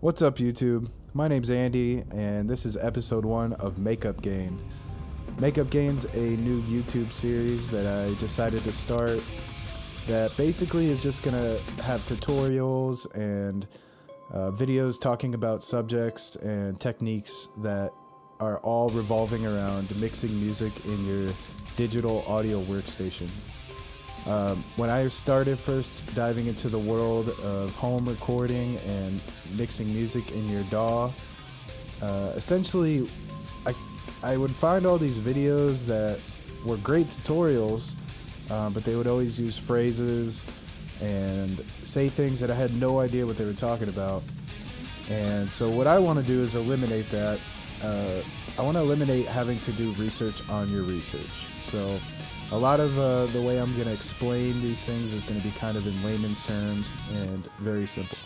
What's up, YouTube? My name's Andy, and this is episode 1 of Makeup Gain. Makeup Gain's a new YouTube series that I decided to start that basically is just gonna have tutorials and videos talking about subjects and techniques that are all revolving around mixing music in your digital audio workstation. When I started first diving into the world of home recording and mixing music in your DAW, essentially I would find all these videos that were great tutorials, but they would always use phrases and say things that I had no idea what they were talking about. And so what I want to do is eliminate that. I want to eliminate having to do research on your research. So a lot of the way I'm going to explain these things is going to be kind of in layman's terms and very simple.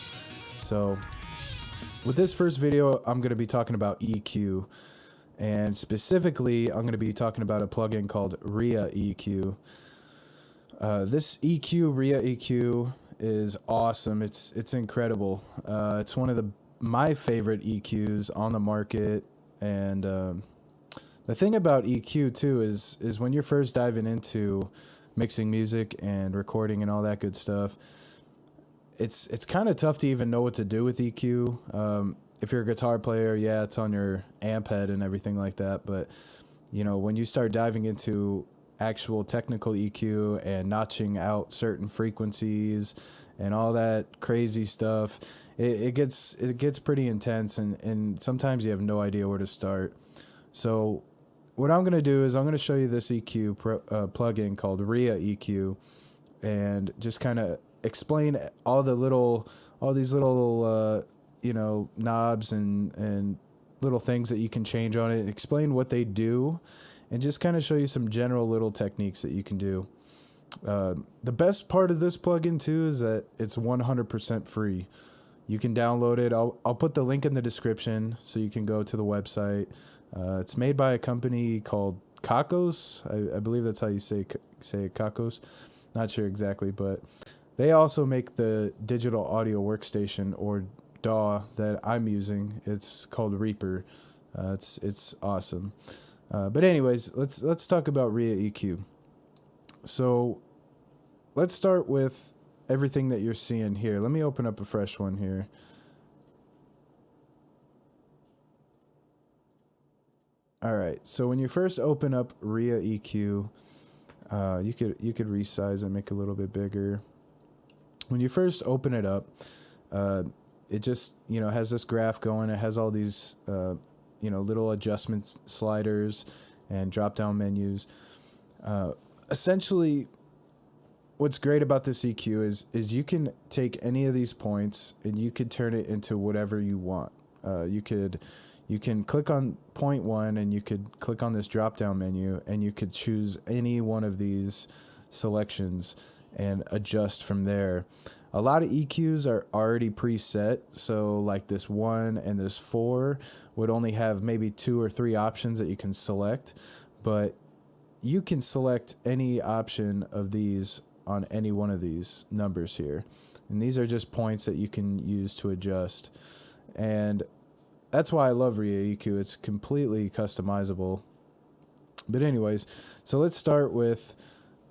So with this first video, I'm going to be talking about EQ. And specifically, I'm going to be talking about a plugin called ReaEQ. This EQ, ReaEQ, is awesome. It's incredible. It's one of my favorite EQs on the market. And the thing about EQ too is when you're first diving into mixing music and recording and all that good stuff, it's kind of tough to even know what to do with EQ. If you're a guitar player, yeah, it's on your amp head and everything like that. But you know, when you start diving into actual technical EQ and notching out certain frequencies and all that crazy stuff, it gets pretty intense, and sometimes you have no idea where to start. So what I'm going to do is I'm going to show you this EQ plugin called ReaEQ, and just kind of explain all these little knobs and little things that you can change on it, explain what they do, and just kind of show you some general little techniques that you can do. The best part of this plugin too is that it's 100% free. You can download it. I'll put the link in the description so you can go to the website. It's made by a company called Kakos. I believe that's how you say it, Kakos. Not sure exactly, but they also make the digital audio workstation, or DAW, that I'm using. It's called Reaper. It's awesome. But anyways, let's talk about ReaEQ. So let's start with everything that you're seeing here. Let me open up a fresh one here. All right, so when you first open up ReaEQ, you could resize and make it a little bit bigger. When you first open it up, it just has this graph going. It has all these little adjustment sliders and drop down menus. Essentially, what's great about this EQ is you can take any of these points and you could turn it into whatever you want. You can click on point 1 and you could click on this drop down menu and you could choose any one of these selections and adjust from there. A lot of EQs are already preset, so like this 1 and this 4 would only have maybe 2 or 3 options that you can select, but you can select any option of these on any one of these numbers here. And these are just points that you can use to adjust. And that's why I love ReaEQ. It's completely customizable. But anyways, so let's start with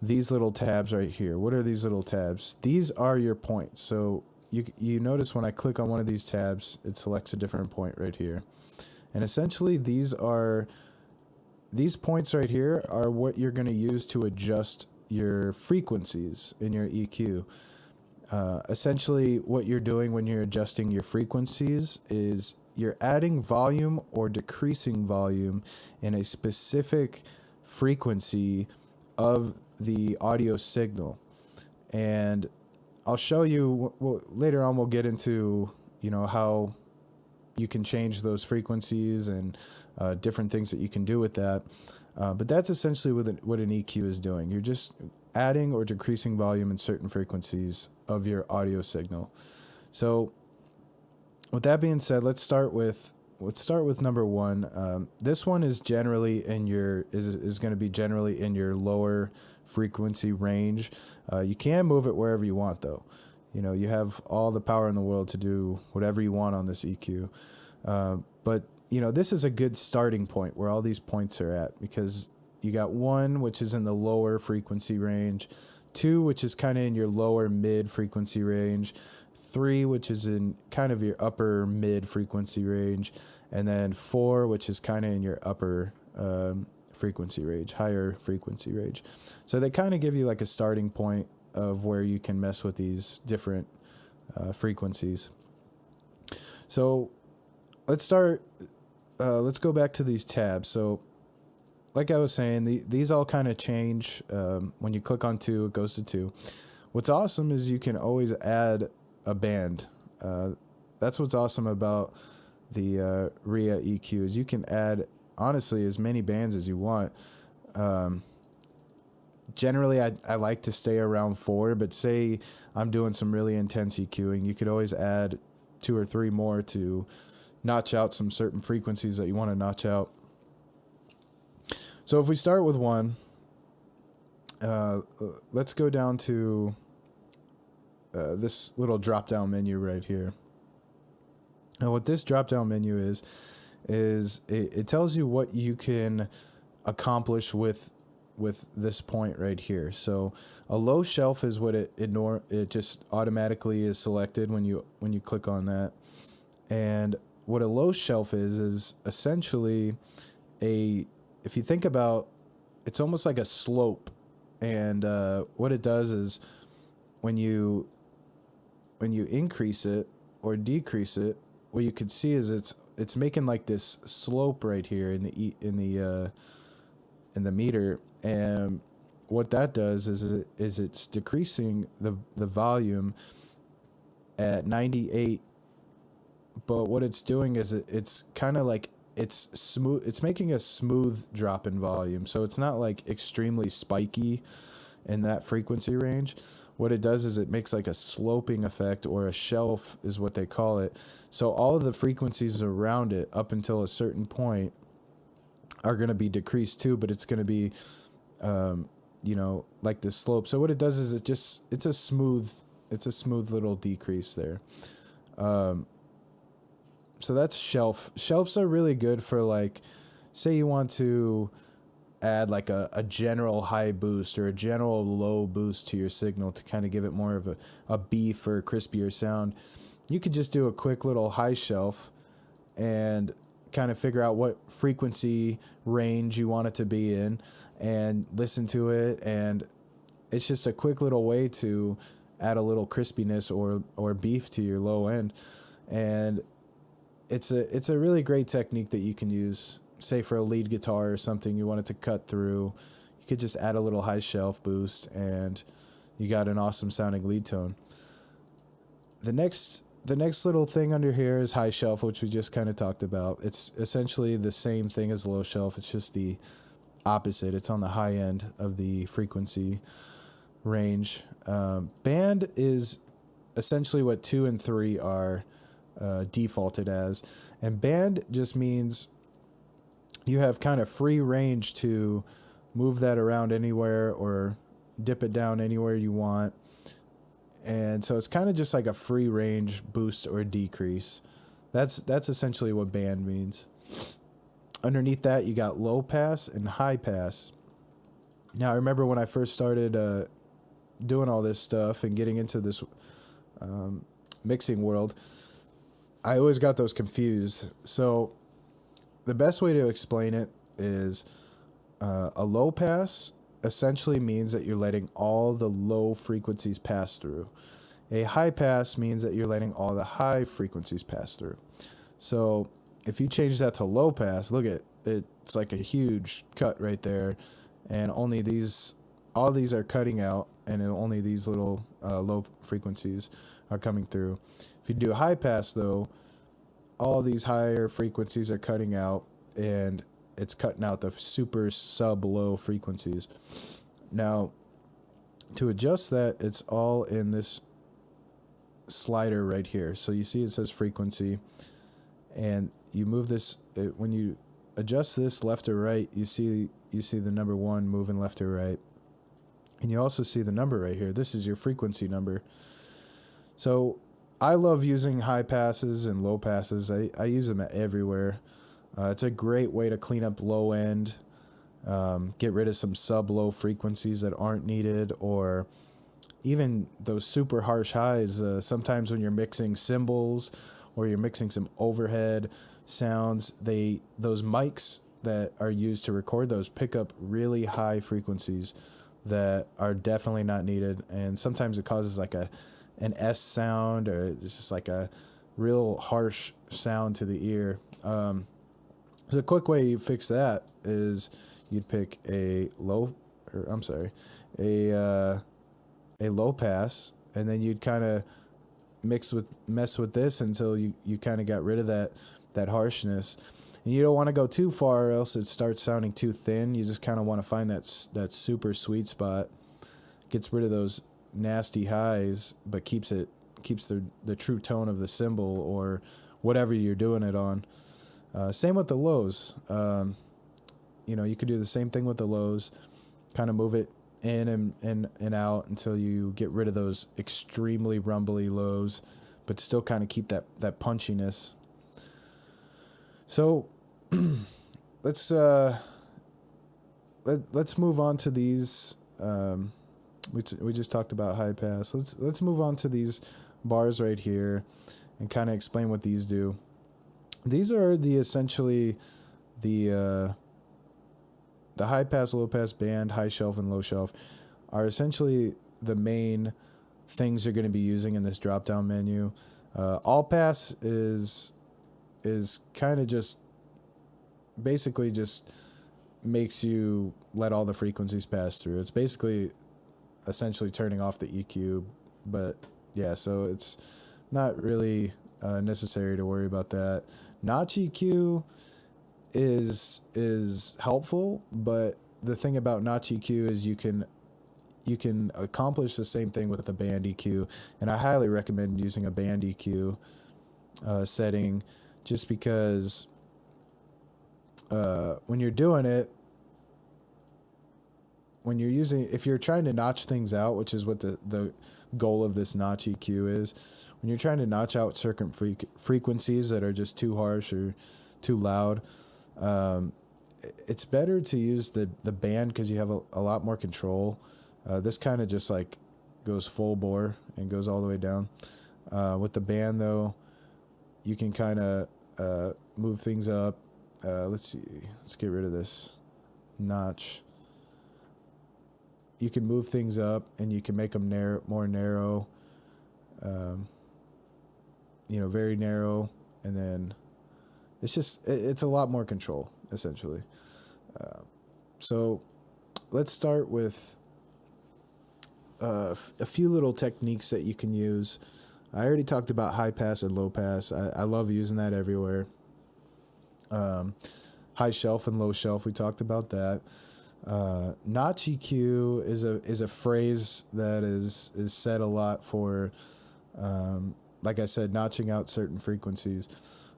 these little tabs right here. What are these little tabs? These are your points. So you notice when I click on one of these tabs, it selects a different point right here. And essentially these points right here are what you're going to use to adjust your frequencies in your EQ. Essentially what you're doing when you're adjusting your frequencies is you're adding volume or decreasing volume in a specific frequency of the audio signal. And I'll show you later on. We'll get into how you can change those frequencies and different things that you can do with that. But that's essentially what an EQ is doing. You're just adding or decreasing volume in certain frequencies of your audio signal. So with that being said, let's start with number 1. This one is generally is going to be generally in your lower frequency range. You can move it wherever you want though. You have all the power in the world to do whatever you want on this EQ. But this is a good starting point where all these points are at, because you got 1, which is in the lower frequency range, 2, which is kind of in your lower mid frequency range, 3, which is in kind of your upper mid frequency range, and then 4, which is kind of in your upper frequency range, higher frequency range. So they kind of give you like a starting point of where you can mess with these different frequencies. So let's start. Let's go back to these tabs. So like I was saying, these all kind of change. When you click on 2, it goes to 2. What's awesome is you can always add a band. That's what's awesome about the ReaEQ, is you can add, honestly, as many bands as you want. Generally, I like to stay around 4, but say I'm doing some really intense EQing, you could always add 2 or 3 more to notch out some certain frequencies that you want to notch out. So if we start with 1, let's go down to this little drop-down menu right here. Now what this drop-down menu is it tells you what you can accomplish with this point right here. So a low shelf is what it just automatically is selected when you click on that. And what a low shelf is essentially if you think about, it's almost like a slope. And what it does is when you increase it or decrease it, what you can see is it's making like this slope right here in the meter. And what that does is it's decreasing the volume at 98. But what it's doing is it's kind of like it's smooth. It's making a smooth drop in volume, so it's not like extremely spiky in that frequency range. What it does is it makes like a sloping effect, or a shelf is what they call it. So all of the frequencies around it up until a certain point are going to be decreased too, but it's going to be like this slope. So what it does is it's a smooth little decrease there. So that's shelf. Shelves are really good for, like, say you want to add like a general high boost or a general low boost to your signal to kind of give it more of a beef or a crispier sound. You could just do a quick little high shelf and kind of figure out what frequency range you want it to be in and listen to it. And it's just a quick little way to add a little crispiness or beef to your low end. And it's a really great technique that you can use, say for a lead guitar or something you want it to cut through. You could just add a little high shelf boost and you got an awesome sounding lead tone. The next little thing under here is high shelf, which we just kind of talked about. It's essentially the same thing as low shelf. It's just the opposite. It's on the high end of the frequency range. Band is essentially what 2 and 3 are defaulted as, and band just means you have kind of free range to move that around anywhere or dip it down anywhere you want. And so it's kind of just like a free range boost or decrease. That's essentially what band means. Underneath that, you got low pass and high pass. Now, I remember when I first started doing all this stuff and getting into this mixing world, I always got those confused. So the best way to explain it is a low pass essentially means that you're letting all the low frequencies pass through. A high pass means that you're letting all the high frequencies pass through. So if you change that to low pass, look at it, it's like a huge cut right there, and all these are cutting out, and only these little low frequencies are coming through. If you do a high pass though, all these higher frequencies are cutting out, and it's cutting out the super sub low frequencies. Now, to adjust that, it's all in this slider right here. So you see it says frequency, and you move this, when you adjust this left or right, you see the number 1 moving left or right. And you also see the number right here. This is your frequency number. So I love using high passes and low passes. I use them everywhere. It's a great way to clean up low end, get rid of some sub low frequencies that aren't needed, or even those super harsh highs. Sometimes when you're mixing cymbals or you're mixing some overhead sounds, those mics that are used to record those pick up really high frequencies that are definitely not needed, and sometimes it causes like an S sound, or it's just like a real harsh sound to the ear. The quick way you fix that is you'd pick a low pass, and then you'd kind of mess with this until you kind of got rid of that harshness. And you don't want to go too far, or else it starts sounding too thin. You just kind of want to find that super sweet spot. Gets rid of those nasty highs, but keeps the true tone of the cymbal or whatever you're doing it on. Same with the lows. You could do the same thing with the lows. Kind of move it in and out until you get rid of those extremely rumbly lows, but still kind of keep that punchiness. So let's move on to these. We just talked about high pass. Let's move on to these bars right here and kind of explain what these do. These are essentially the high pass, low pass band, high shelf and low shelf are essentially the main things you're going to be using in this drop down menu. All pass is kind of just basically just makes you let all the frequencies pass through. It's basically essentially turning off the EQ, but yeah, so it's not really necessary to worry about that. Notch EQ is helpful, but the thing about notch EQ is you can accomplish the same thing with the band EQ, and I highly recommend using a band EQ setting, just because when you're doing it, if you're trying to notch things out, which is what the goal of this notch EQ is, when you're trying to notch out certain frequencies that are just too harsh or too loud, it's better to use the band because you have a lot more control. This kind of just like goes full bore and goes all the way down. With the band though, you can kind of move things up. Let's see. Let's get rid of this notch. You can move things up and you can make them more narrow. Very narrow, and then it's a lot more control essentially. So let's start with a few little techniques that you can use. I already talked about high pass and low pass. I love using that everywhere. High shelf and low shelf, we talked about that. Notch EQ is a phrase that is said a lot for, like I said, notching out certain frequencies.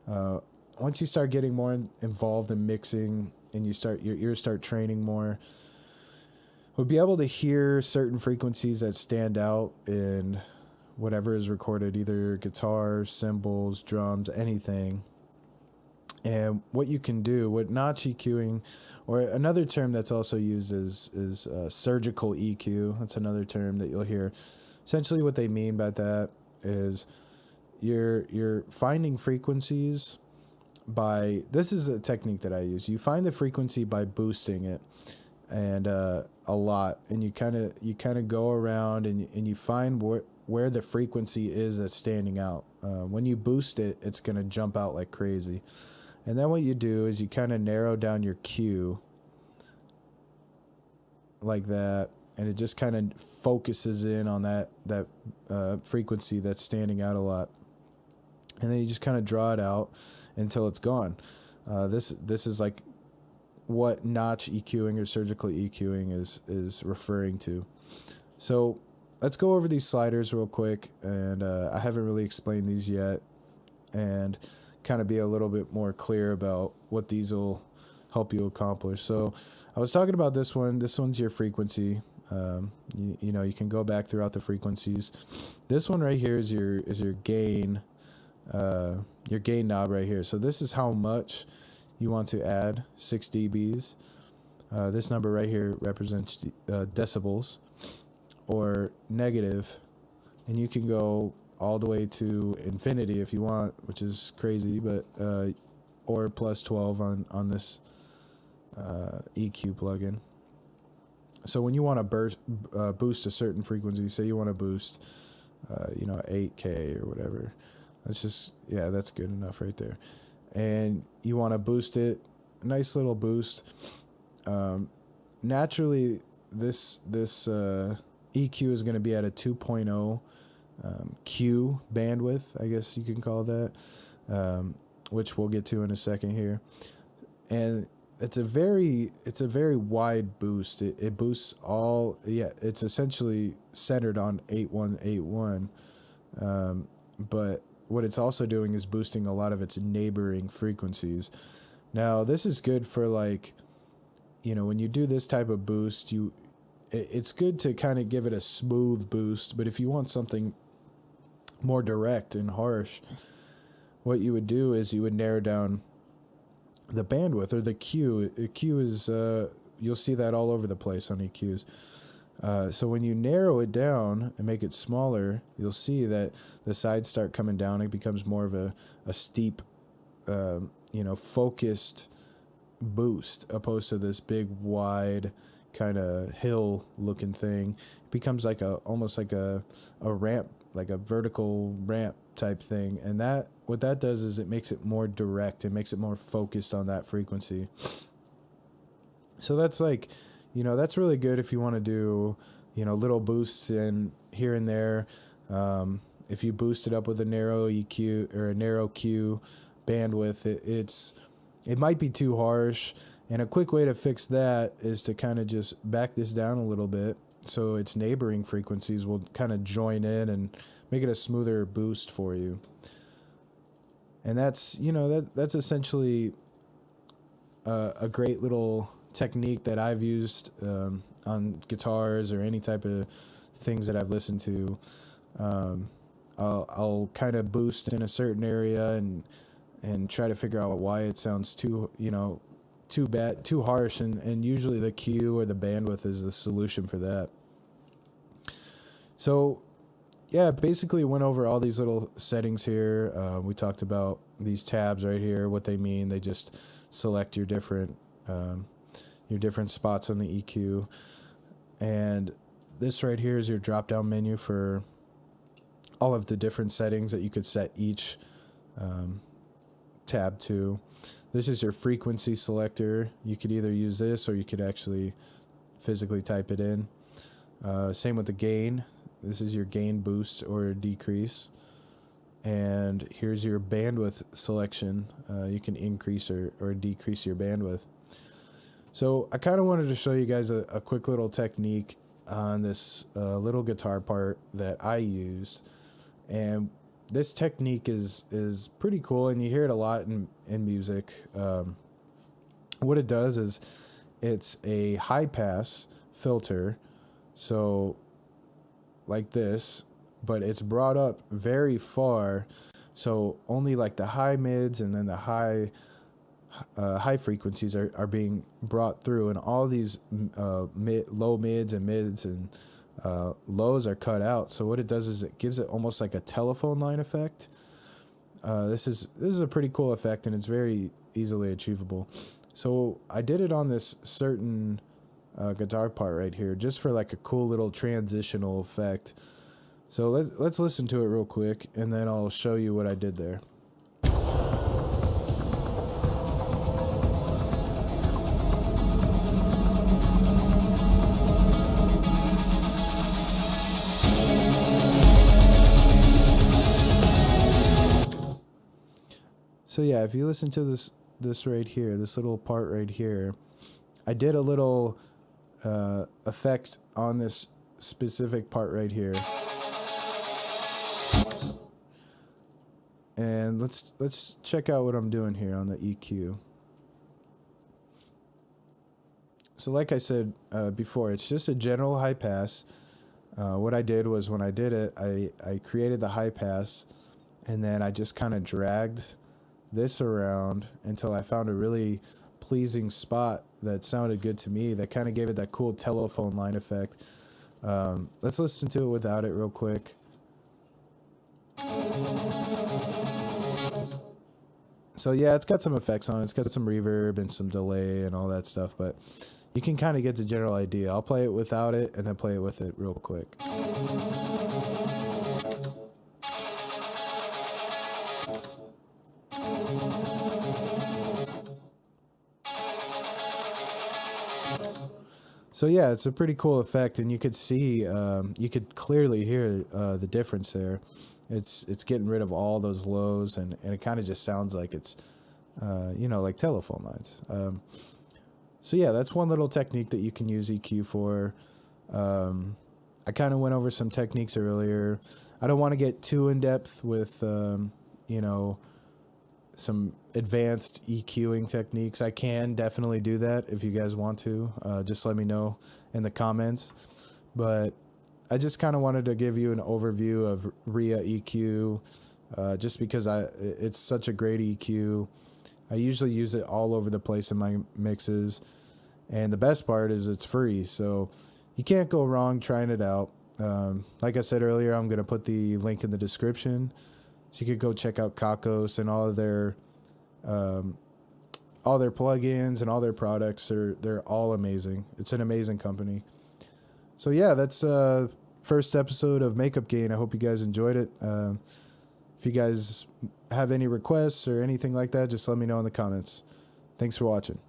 Once you start getting more involved in mixing and your ears start training more, we'll be able to hear certain frequencies that stand out in whatever is recorded, either guitar, cymbals, drums, anything. And what you can do with notch EQing, or another term that's also used is surgical EQ. That's another term that you'll hear. Essentially what they mean by that is you're finding frequencies this is a technique that I use. You find the frequency by boosting it, and a lot, and you kind of go around and you find where the frequency is that's standing out. When you boost it, it's going to jump out like crazy. And then what you do is you kind of narrow down your Q like that, and it just kind of focuses in on that frequency that's standing out a lot. And then you just kind of draw it out until it's gone. This is like what notch EQing or surgical EQing is referring to. So let's go over these sliders real quick, and I haven't really explained these yet, and kind of be a little bit more clear about what these will help you accomplish. So I was talking about this one. This one's your frequency. You know, you can go back throughout the frequencies. This one right here is your gain knob right here. So this is how much you want to add, 6 dBs. This number right here represents decibels or negative, and you can go all the way to infinity if you want, which is crazy, but or plus 12 on this EQ plugin. So when you want to boost a certain frequency, say you want to boost, 8K or whatever, that's good enough right there. And you want to boost it, nice little boost. Naturally, this EQ is going to be at a 2.0 Q bandwidth, I guess you can call that, which we'll get to in a second here. And it's a very wide boost. It boosts all, it's essentially centered on 8181, but what it's also doing is boosting a lot of its neighboring frequencies. Now, this is good for, like, when you do this type of boost, it's good to kind of give it a smooth boost, but if you want something more direct and harsh, what you would do is you would narrow down the bandwidth, or the Q. The Q is, you'll see that all over the place on EQs. So when you narrow it down and make it smaller, you'll see that the sides start coming down. It becomes more of a steep, focused boost, opposed to this big, wide, kind of hill-looking thing. It becomes like almost like a ramp, like a vertical ramp type thing. And what that does is it makes it more direct. It makes it more focused on that frequency. So that's that's really good if you want to do, little boosts in here and there. If you boost it up with a narrow EQ or a narrow Q bandwidth, it might be too harsh. And a quick way to fix that is to kind of just back this down a little bit, so its neighboring frequencies will kind of join in and make it a smoother boost for you. And that's essentially a great little technique that I've used on guitars or any type of things that I've listened to. I'll kind of boost in a certain area and try to figure out why it sounds too harsh, and usually the Q or the bandwidth is the solution for that. So basically went over all these little settings here. We talked about these tabs right here, what they mean. They just select your different spots on the EQ. And this right here is your drop down menu for all of the different settings that you could set each tab to. This is your frequency selector. You could either use this or you could actually physically type it in. Same with the gain. This is your gain boost or decrease. And here's your bandwidth selection. You can increase or decrease your bandwidth. So I kind of wanted to show you guys a quick little technique on this little guitar part that I used. And this technique is pretty cool, and you hear it a lot in music. What it does is it's a high pass filter, so like this, but it's brought up very far, so only like the high mids and then the high frequencies are being brought through, and all these low mids and mids and lows are cut out. So what it does is it gives it almost like a telephone line effect. This is a pretty cool effect, and it's very easily achievable. So I did it on this certain guitar part right here, just for like a cool little transitional effect. So let's listen to it real quick, and then I'll show you what I did there. So yeah, if you listen to this right here, this little part right here, I did a little effect on this specific part right here. And let's check out what I'm doing here on the EQ. So like I said before, it's just a general high pass. What I did was when I did it, I created the high pass, and then I just kind of dragged this around until I found a really pleasing spot that sounded good to me, that kind of gave it that cool telephone line effect. Let's listen to it without it real quick. So yeah, it's got some effects on it. It's got some reverb and some delay and all that stuff, but you can kind of get the general idea. I'll play it without it and then play it with it real quick. So yeah, it's a pretty cool effect, and you could see, you could clearly hear the difference there. It's getting rid of all those lows, and it kind of just sounds like it's, like telephone lines. So yeah, that's one little technique that you can use EQ for. I kind of went over some techniques earlier. I don't want to get too in depth with, some advanced EQing techniques. I can definitely do that if you guys want to. Just let me know in the comments. But I just kind of wanted to give you an overview of ReaEQ, just because it's such a great EQ. I usually use it all over the place in my mixes, and the best part is it's free, so you can't go wrong trying it out. Like I said earlier, I'm going to put the link in the description, so you could go check out Kakos and all their plugins and all their products. They're all amazing. It's an amazing company. So yeah, that's first episode of Makeup Gain. I hope you guys enjoyed it. If you guys have any requests or anything like that, just let me know in the comments. Thanks for watching.